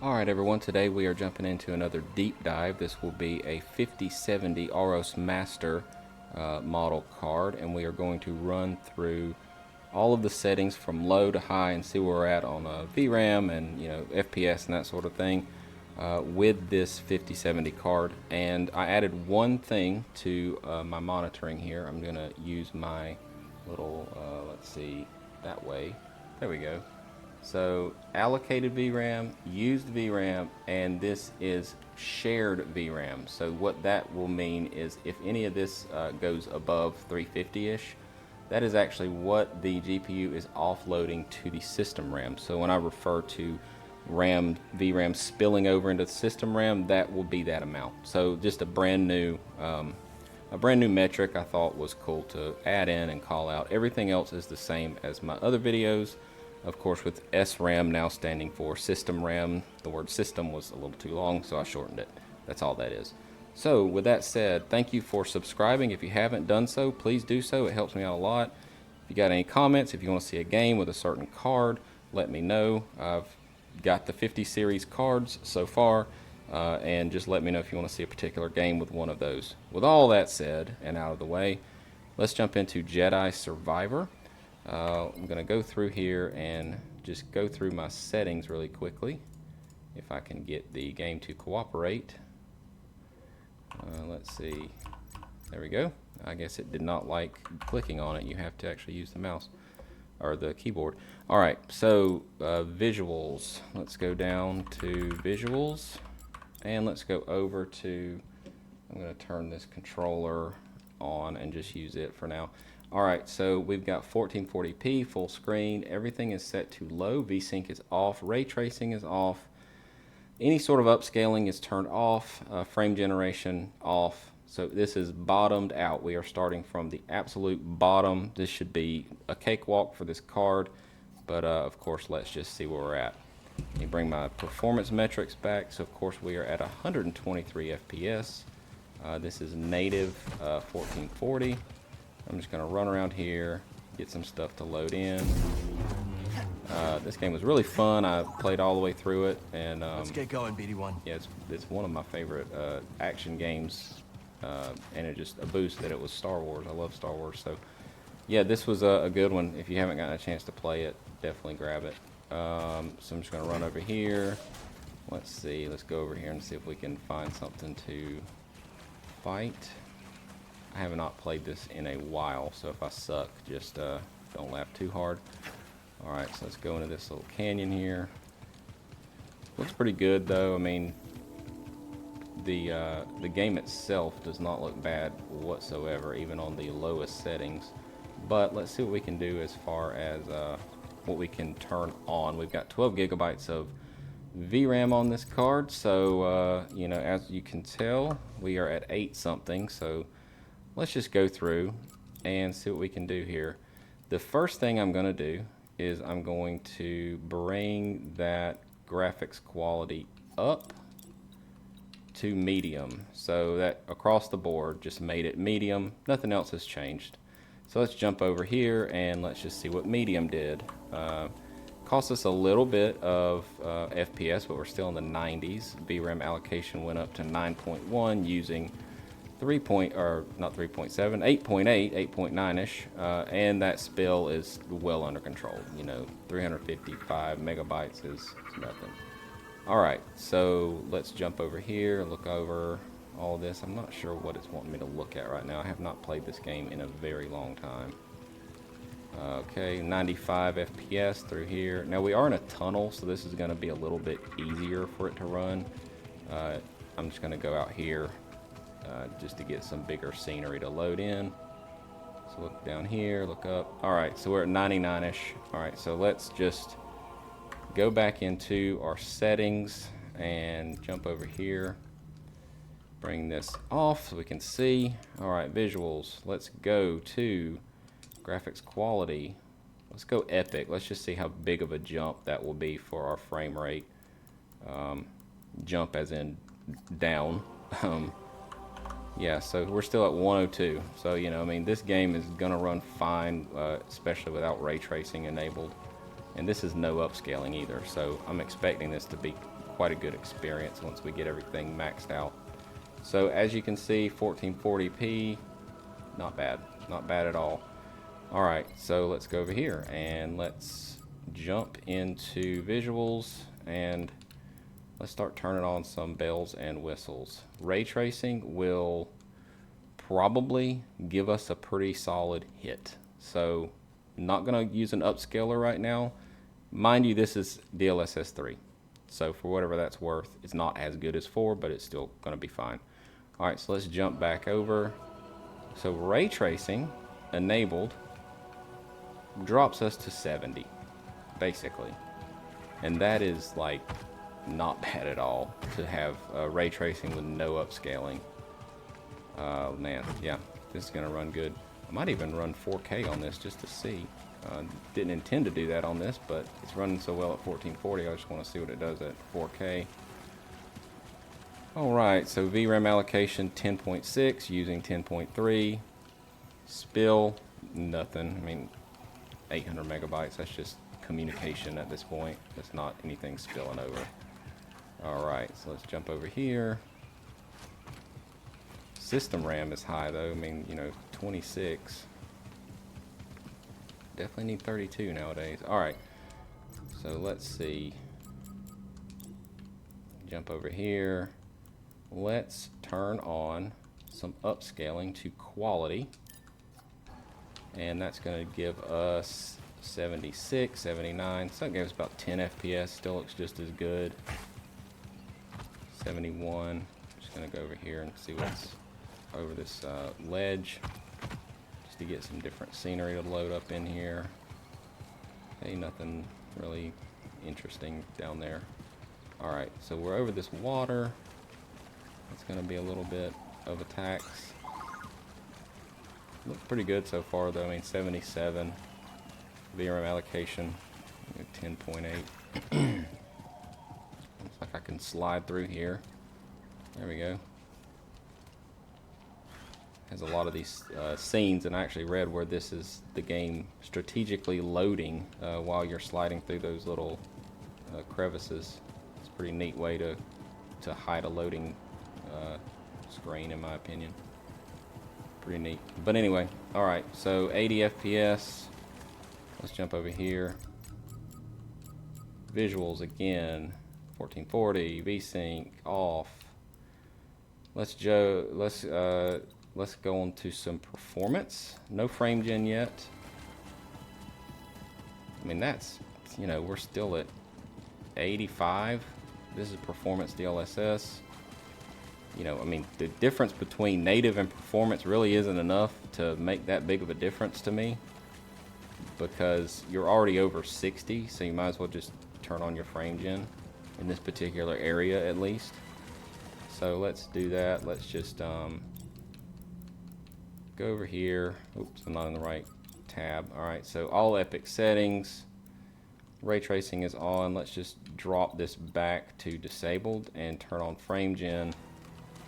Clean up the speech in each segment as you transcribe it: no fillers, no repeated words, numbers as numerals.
Alright everyone, today we are jumping into another deep dive. This will be a 5070 ROS Master model card, and we are going to run through all of the settings from low to high and see where we're at on VRAM and FPS and that sort of thing with this 5070 card. And I added one thing to my monitoring here. I'm going to use my little, let's see, that way. There we go. So allocated VRAM, used VRAM, and this is shared VRAM. So what that will mean is if any of this goes above 350-ish, that is actually what the GPU is offloading to the system RAM. So when I refer to VRAM spilling over into the system RAM, that will be that amount. So just a brand new metric I thought was cool to add in and call out. Everything else is the same as my other videos. Of course, with SRAM now standing for system RAM. The word system was a little too long, so I shortened it. That's all that is. So with that said, thank you for subscribing. If you haven't done so, please do so. It helps me out a lot. If you got any comments, if you want to see a game with a certain card, let me know. I've got the 50 series cards so far, and just let me know if you want to see a particular game with one of those. With all that said and out of the way, let's jump into Jedi Survivor. I'm going to go through here and just go through my settings really quickly, if I can get the game to cooperate. Let's see. There we go. I guess it did not like clicking on it. You have to actually use the mouse or the keyboard. Alright, so visuals. Let's go down to visuals and let's go over to, I'm going to turn this controller on and just use it for now. Alright, so we've got 1440p, full screen, everything is set to low, VSync is off, ray tracing is off, any sort of upscaling is turned off, frame generation off. So this is bottomed out. We are starting from the absolute bottom. This should be a cakewalk for this card, but of course let's just see where we're at. Let me bring my performance metrics back. So of course we are at 123 FPS. This is native 1440. I'm just going to run around here, get some stuff to load in. This game was really fun. I played all the way through it, and let's get going, BD1. Yeah, it's one of my favorite action games, and it just a boost that it was Star Wars. I love Star Wars, so yeah, this was a good one. If you haven't gotten a chance to play it, definitely grab it. So I'm just going to run over here. Let's see. Let's go over here and see if we can find something to fight. I have not played this in a while, so if I suck, just don't laugh too hard. Alright, so let's go into this little canyon here. Looks pretty good though. I mean, the game itself does not look bad whatsoever, even on the lowest settings. But let's see what we can do as far as what we can turn on. We've got 12 gigabytes of VRAM on this card, so as you can tell, we are at 8 something. So let's just go through and see what we can do here. The first thing I'm going to do is I'm going to bring that graphics quality up to medium. So that across the board just made it medium. Nothing else has changed. So let's jump over here and let's just see what medium did. Cost us a little bit of FPS, but we're still in the 90s. VRAM allocation went up to 9.1 using 8.8, 8.9-ish, and that spill is well under control. 355 megabytes is nothing. Alright, so let's jump over here, look over all this. I'm not sure what it's wanting me to look at right now. I have not played this game in a very long time. Okay, 95 FPS through here. Now we are in a tunnel, so this is going to be a little bit easier for it to run. I'm just going to go out here just to get some bigger scenery to load in. So look down here, look up. Alright, so we're at 99-ish. Alright, so let's just go back into our settings and jump over here. Bring this off so we can see. Alright, visuals. Let's go to graphics quality. Let's go epic. Let's just see how big of a jump that will be for our frame rate. Jump as in down. Yeah, so we're still at 102. So, I mean, this game is going to run fine, especially without ray tracing enabled. And this is no upscaling either, so I'm expecting this to be quite a good experience once we get everything maxed out. So as you can see, 1440p, not bad at all. Alright, so let's go over here and let's jump into visuals and let's start turning on some bells and whistles. Ray tracing will probably give us a pretty solid hit. So not going to use an upscaler right now. Mind you, this is DLSS 3. So for whatever that's worth, it's not as good as 4, but it's still going to be fine. Alright, so let's jump back over. So ray tracing enabled drops us to 70, basically. And that is like not bad at all to have ray tracing with no upscaling. Oh man, yeah, this is gonna run good. I might even run 4K on this just to see. Didn't intend to do that on this, but it's running so well at 1440, I just want to see what it does at 4K. Alright, so VRAM allocation 10.6 using 10.3. Spill, nothing. I mean, 800 megabytes, that's just communication at this point. That's not anything spilling over. Alright, so let's jump over here. System RAM is high though, I mean, you know, 26. Definitely need 32 nowadays. Alright, so let's see. Jump over here. Let's turn on some upscaling to quality. And that's going to give us 76, 79. So that gives us about 10 FPS. Still looks just as good. 71. Just going to go over here and see what's over this ledge. Just to get some different scenery to load up in here. Hey, nothing really interesting down there. Alright, so we're over this water. It's going to be a little bit of a tax. Looks pretty good so far though. I mean, 77 VRAM allocation, 10.8. Looks like I can slide through here. There we go. Has a lot of these scenes, and I actually read where this is the game strategically loading while you're sliding through those little crevices. It's a pretty neat way to hide a loading screen, in my opinion. Pretty neat. But anyway, alright, so 80 FPS. Let's jump over here. Visuals again. 1440, VSync off. Let's go on to some performance. No frame gen yet. I mean, that's, you know, we're still at 85. This is performance DLSS. You know, I mean, the difference between native and performance really isn't enough to make that big of a difference to me, because you're already over 60, so you might as well just turn on your frame gen in this particular area at least. So let's do that. Let's just go over here. Oops, I'm not in the right tab. Alright, so all epic settings. Ray tracing is on. Let's just drop this back to disabled and turn on frame gen.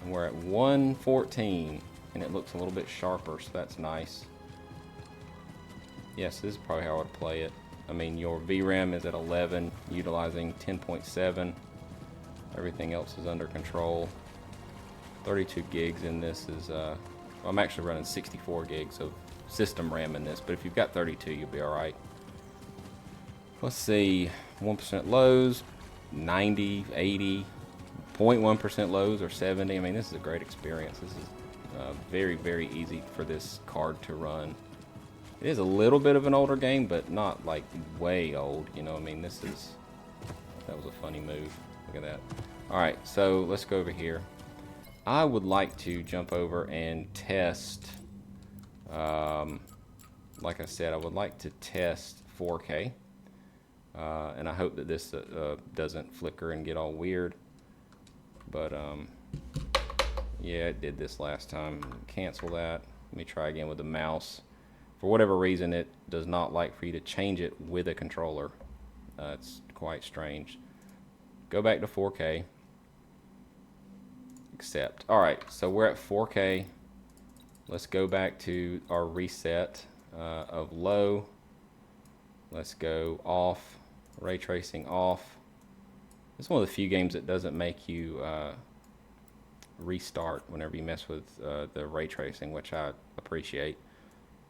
And we're at 114, and it looks a little bit sharper, so that's nice. Yes, this is probably how I would play it. I mean, your VRAM is at 11, utilizing 10.7. Everything else is under control. 32 gigs in this is, I'm actually running 64 gigs of system RAM in this, but if you've got 32, you'll be alright. Let's see, 1% lows, 90, 80. 0.1% lows or 70. I mean, this is a great experience. This is very, very easy for this card to run. It is a little bit of an older game, but not like way old. You know, I mean, that was a funny move. Look at that. All right, so let's go over here. I would like to jump over and test, like I said, I would like to test 4K. And I hope that this doesn't flicker and get all weird. But yeah, it did this last time. Cancel that. Let me try again with the mouse. For whatever reason, it does not like for you to change it with a controller. It's quite strange. Go back to 4K. Accept. Alright, so we're at 4K. Let's go back to our reset of low. Let's go off. Ray tracing off. It's one of the few games that doesn't make you restart whenever you mess with the ray tracing, which I appreciate,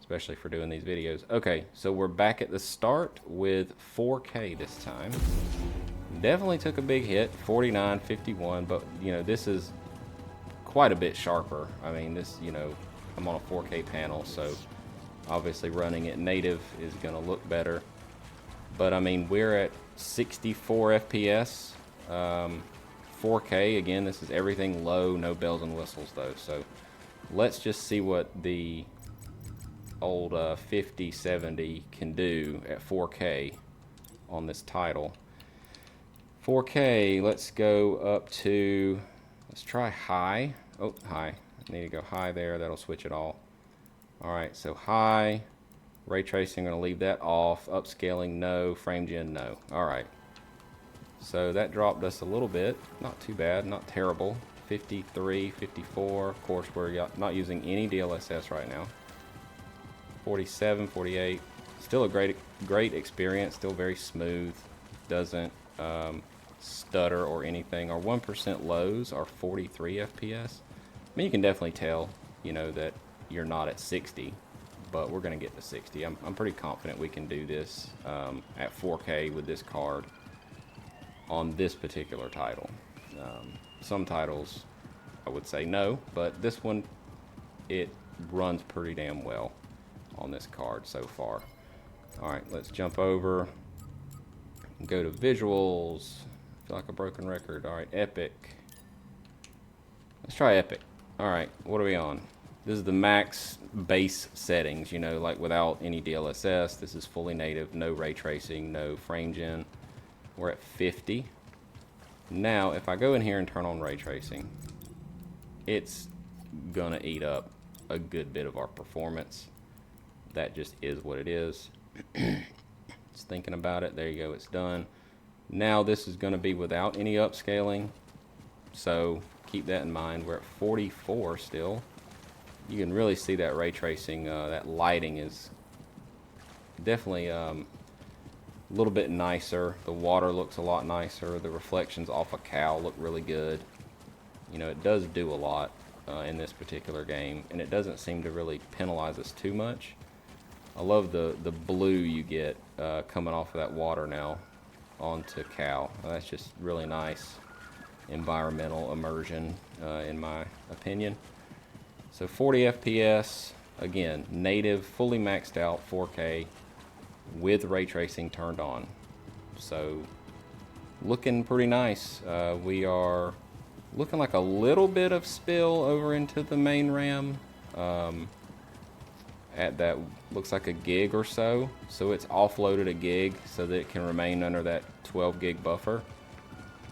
especially for doing these videos. Okay, so we're back at the start with 4K this time. Definitely took a big hit, 49, 51, but you know, this is quite a bit sharper. I mean, this, you know, I'm on a 4K panel, so obviously running it native is gonna look better. But I mean, we're at 64 FPS, 4K. Again, this is everything low, no bells and whistles though. So let's just see what the old 5070 can do at 4K on this title. 4K, let's go up to, let's try high. Oh, high. I need to go high there. That'll switch it all. All right, so high. Ray tracing, I'm going to leave that off. Upscaling, no. Frame gen, no. All right. So that dropped us a little bit. Not too bad, not terrible. 53, 54. Of course, we're not using any DLSS right now. 47, 48. Still a great experience. Still very smooth. Doesn't stutter or anything. Our 1% lows are 43 FPS. I mean, you can definitely tell, you know, that you're not at 60. But we're going to get to 60. I'm pretty confident we can do this at 4K with this card on this particular title. Some titles I would say no, but this one, it runs pretty damn well on this card so far. All right, let's jump over and go to visuals. I feel like a broken record. All right, epic. Let's try epic. All right, what are we on? This is the max base settings, you know, like without any DLSS. This is fully native, no ray tracing, no frame gen. We're at 50. Now, if I go in here and turn on ray tracing, it's gonna eat up a good bit of our performance. That just is what it is. Just thinking about it, there you go, it's done. Now this is gonna be without any upscaling, so keep that in mind. We're at 44 still. You can really see that ray tracing, that lighting is definitely a little bit nicer. The water looks a lot nicer. The reflections off a cow look really good. You know, it does do a lot in this particular game, and it doesn't seem to really penalize us too much. I love the blue you get coming off of that water now onto cow. That's just really nice environmental immersion in my opinion. So 40 FPS, again, native, fully maxed out 4K with ray tracing turned on. So looking pretty nice. We are looking like a little bit of spill over into the main RAM at that, looks like a gig or so. So it's offloaded a gig so that it can remain under that 12 gig buffer.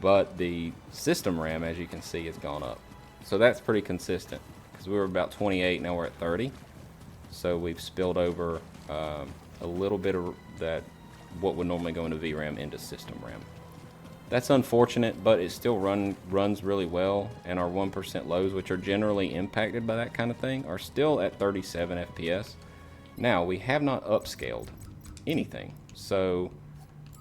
But the system RAM, as you can see, has gone up. So that's pretty consistent. We were about 28, now we're at 30. So we've spilled over a little bit of that, what would normally go into VRAM, into system RAM. That's unfortunate, but it still runs really well, and our 1% lows, which are generally impacted by that kind of thing, are still at 37 FPS. Now, we have not upscaled anything, so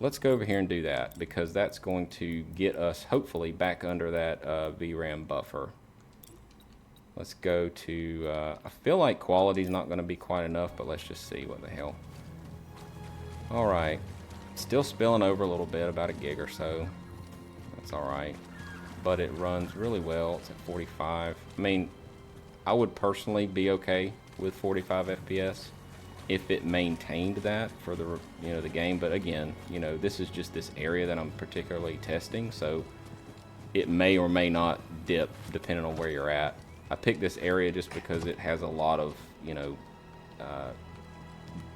let's go over here and do that, because that's going to get us, hopefully, back under that VRAM buffer. Let's go to, I feel like quality's not going to be quite enough, but let's just see what the hell. Alright, still spilling over a little bit, about a gig or so. That's alright, but it runs really well. It's at 45. I mean, I would personally be okay with 45 FPS if it maintained that for the, you know, the game. But again, you know, this is just this area that I'm particularly testing, so it may or may not dip depending on where you're at. I picked this area just because it has a lot of, you know,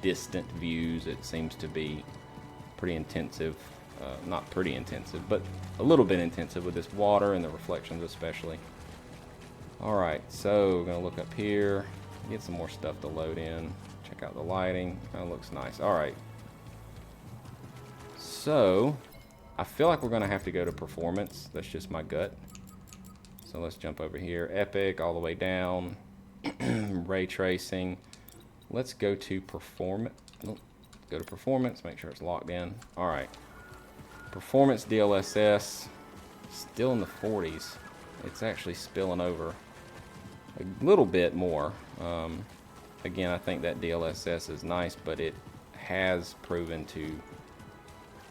distant views. It seems to be pretty intensive, not pretty intensive, but a little bit intensive with this water and the reflections especially. Alright, so we're going to look up here, get some more stuff to load in, check out the lighting. Kind of looks nice. Alright, so I feel like we're going to have to go to performance. That's just my gut. So let's jump over here. Epic all the way down. Ray tracing. Let's go to performance. Go to performance. Make sure it's locked in. All right. Performance DLSS, still in the 40s. It's actually spilling over a little bit more. Again, I think that DLSS is nice, but it has proven to,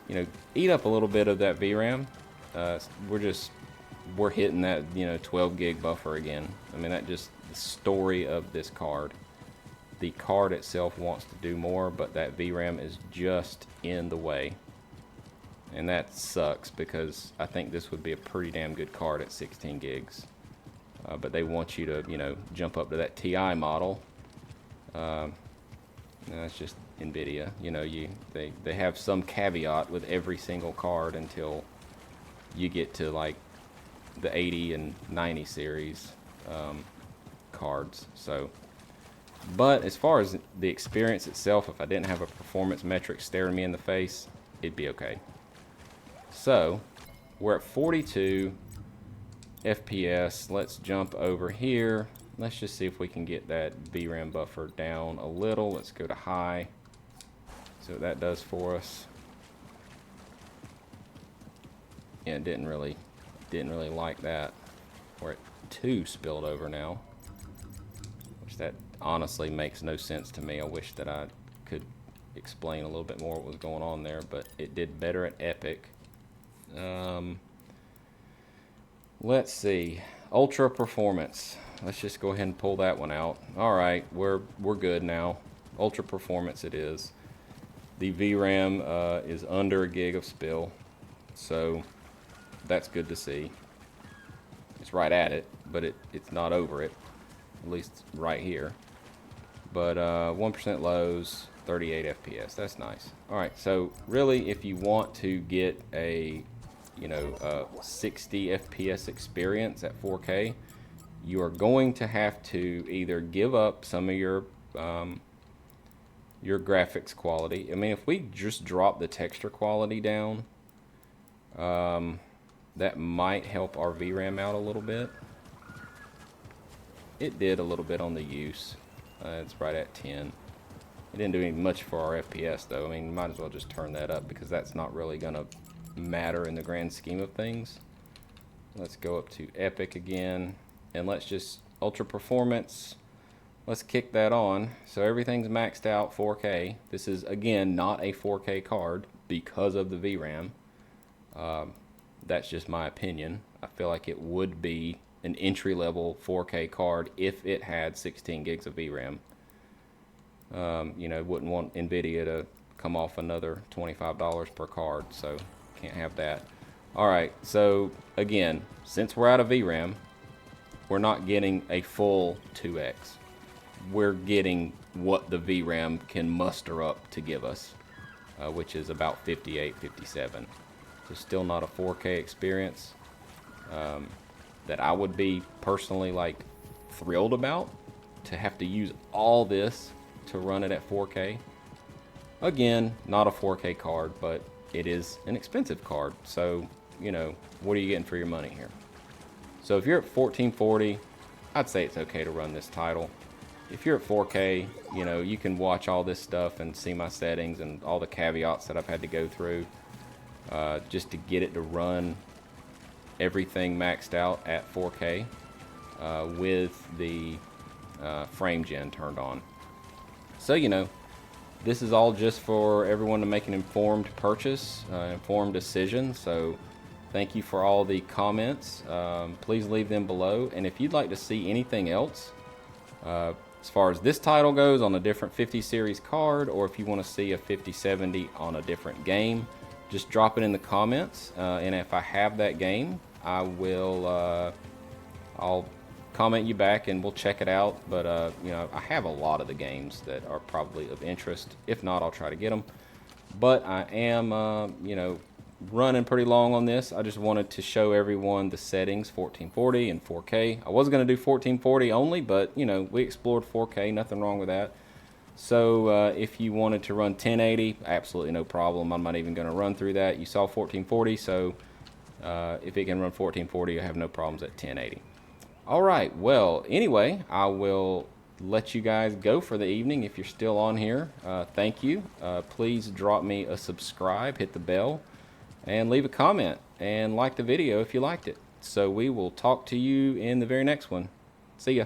you know, eat up a little bit of that VRAM. We're hitting that, you know, 12 gig buffer again. I mean, that just the story of this card. The card itself wants to do more, but that VRAM is just in the way. And that sucks, because I think this would be a pretty damn good card at 16 gigs. But they want you to, you know, jump up to that TI model. That's just NVIDIA. You know, they have some caveat with every single card until you get to like the 80 and 90 series cards. So, but as far as the experience itself, if I didn't have a performance metric staring me in the face, it'd be okay. So we're at 42 FPS. Let's jump over here. Let's just see if we can get that VRAM buffer down a little. Let's go to high. See what that does for us. Yeah, it didn't really like that. We're at 2 spilled over now, which that honestly makes no sense to me. I wish that I could explain a little bit more what was going on there, but it did better at Epic. Let's see, ultra performance. Let's just go ahead and pull that one out. All right, we're good now. Ultra performance it is. The VRAM is under a gig of spill, so that's good to see. It's right at it, but it's not over it, at least right here. But 1% lows, 38 FPS. That's nice. All right, so really, if you want to get a 60 FPS experience at 4K, you are going to have to either give up some of your graphics quality. I mean, if we just drop the texture quality down, that might help our VRAM out a little bit. It did a little bit on the use. It's right at 10. It didn't do any much for our FPS though. I mean, might as well just turn that up, because that's not really gonna matter in the grand scheme of things. Let's go up to Epic again, and let's just ultra performance. Let's kick that on. So everything's maxed out 4K. This is again not a 4K card because of the VRAM. That's just my opinion. I feel like it would be an entry-level 4K card if it had 16 gigs of VRAM. You know, wouldn't want NVIDIA to come off another $25 per card, so can't have that. All right, so again, since we're out of VRAM, we're not getting a full 2x. We're getting what the VRAM can muster up to give us, which is about 58, 57. So still not a 4K experience that I would be personally like thrilled about, to have to use all this to run it at 4K. Again, not a 4K card, but it is an expensive card. So, you know, what are you getting for your money here? So if you're at 1440, I'd say it's okay to run this title. If you're at 4K, you know, you can watch all this stuff and see my settings and all the caveats that I've had to go through just to get it to run everything maxed out at 4K with the frame gen turned on. So, you know, this is all just for everyone to make an informed purchase, informed decision. So thank you for all the comments. Please leave them below. And if you'd like to see anything else, as far as this title goes, on a different 50 series card, or if you want to see a 5070 on a different game, just drop it in the comments. And if I have that game, I will, I'll comment you back and we'll check it out. But you know, I have a lot of the games that are probably of interest. If not, I'll try to get them. But I am, you know, running pretty long on this. I just wanted to show everyone the settings, 1440 and 4K. I was going to do 1440 only, but you know, we explored 4K, nothing wrong with that. So if you wanted to run 1080, absolutely no problem. I'm not even going to run through that. You saw 1440, so if it can run 1440, I have no problems at 1080. All right, well, anyway, I will let you guys go for the evening. If you're still on here, thank you. Please drop me a subscribe, hit the bell. and leave a comment and like the video if you liked it. So we will talk to you in the very next one. See ya.